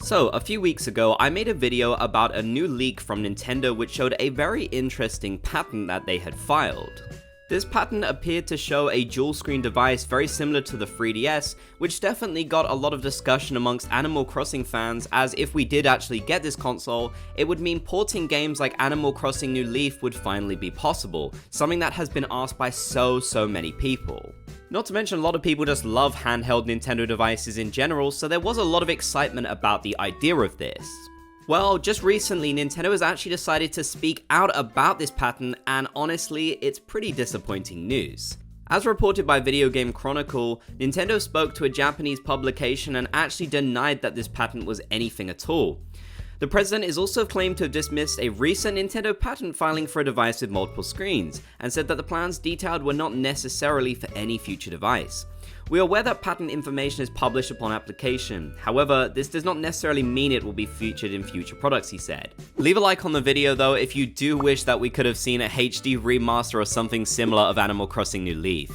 So, a few weeks ago, I made a video about a new leak from Nintendo which showed a very interesting patent that they had filed. This patent appeared to show a dual-screen device very similar to the 3DS, which definitely got a lot of discussion amongst Animal Crossing fans, as if we did actually get this console, it would mean porting games like Animal Crossing New Leaf would finally be possible, something that has been asked by so many people. Not to mention, a lot of people just love handheld Nintendo devices in general, so there was a lot of excitement about the idea of this. Well, just recently, Nintendo has actually decided to speak out about this patent, and honestly, it's pretty disappointing news. As reported by Video Game Chronicle, Nintendo spoke to a Japanese publication and actually denied that this patent was anything at all. The president is also claimed to have dismissed a recent Nintendo patent filing for a device with multiple screens, and said that the plans detailed were not necessarily for any future device. We are aware that patent information is published upon application, however, this does not necessarily mean it will be featured in future products, he said. Leave a like on the video though if you do wish that we could have seen a HD remaster or something similar of Animal Crossing New Leaf.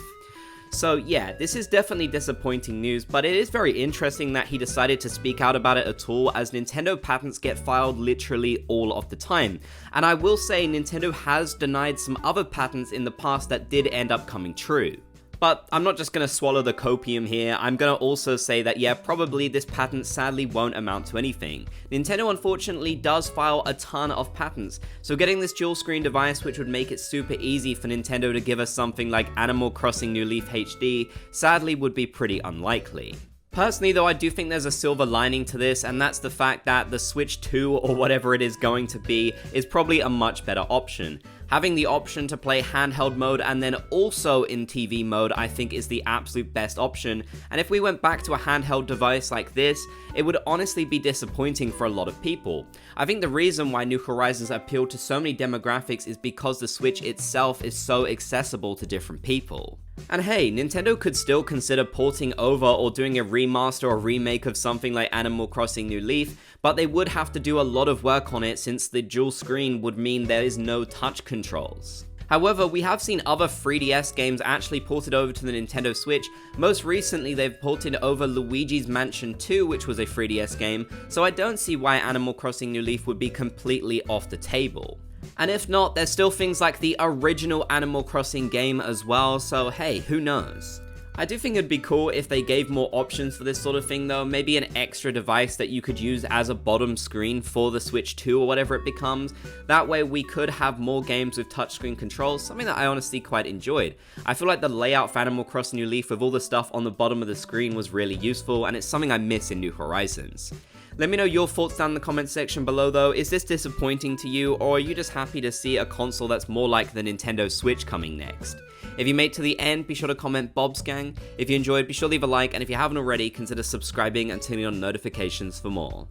So yeah, this is definitely disappointing news, but it is very interesting that he decided to speak out about it at all, as Nintendo patents get filed literally all of the time. And I will say Nintendo has denied some other patents in the past that did end up coming true. But I'm not just going to swallow the copium here, I'm going to also say that yeah, probably this patent sadly won't amount to anything. Nintendo unfortunately does file a ton of patents, so getting this dual screen device which would make it super easy for Nintendo to give us something like Animal Crossing New Leaf HD sadly would be pretty unlikely. Personally though, I do think there's a silver lining to this, and that's the fact that the Switch 2 or whatever it is going to be is probably a much better option. Having the option to play handheld mode and then also in TV mode I think is the absolute best option, and if we went back to a handheld device like this, it would honestly be disappointing for a lot of people. I think the reason why New Horizons appealed to so many demographics is because the Switch itself is so accessible to different people. And hey, Nintendo could still consider porting over or doing a remaster or remake of something like Animal Crossing New Leaf, but they would have to do a lot of work on it since the dual screen would mean there is no touch controls. However, we have seen other 3DS games actually ported over to the Nintendo Switch. Most recently, they've ported over Luigi's Mansion 2, which was a 3DS game, so I don't see why Animal Crossing New Leaf would be completely off the table. And if not, there's still things like the original Animal Crossing game as well, so hey, who knows? I do think it'd be cool if they gave more options for this sort of thing though, maybe an extra device that you could use as a bottom screen for the Switch 2 or whatever it becomes. That way we could have more games with touchscreen controls, something that I honestly quite enjoyed. I feel like the layout for Animal Crossing New Leaf with all the stuff on the bottom of the screen was really useful, and it's something I miss in New Horizons. Let me know your thoughts down in the comment section below though. Is this disappointing to you, or are you just happy to see a console that's more like the Nintendo Switch coming next? If you made it to the end, be sure to comment Bob's Gang. If you enjoyed, be sure to leave a like, and if you haven't already, consider subscribing and turning on notifications for more.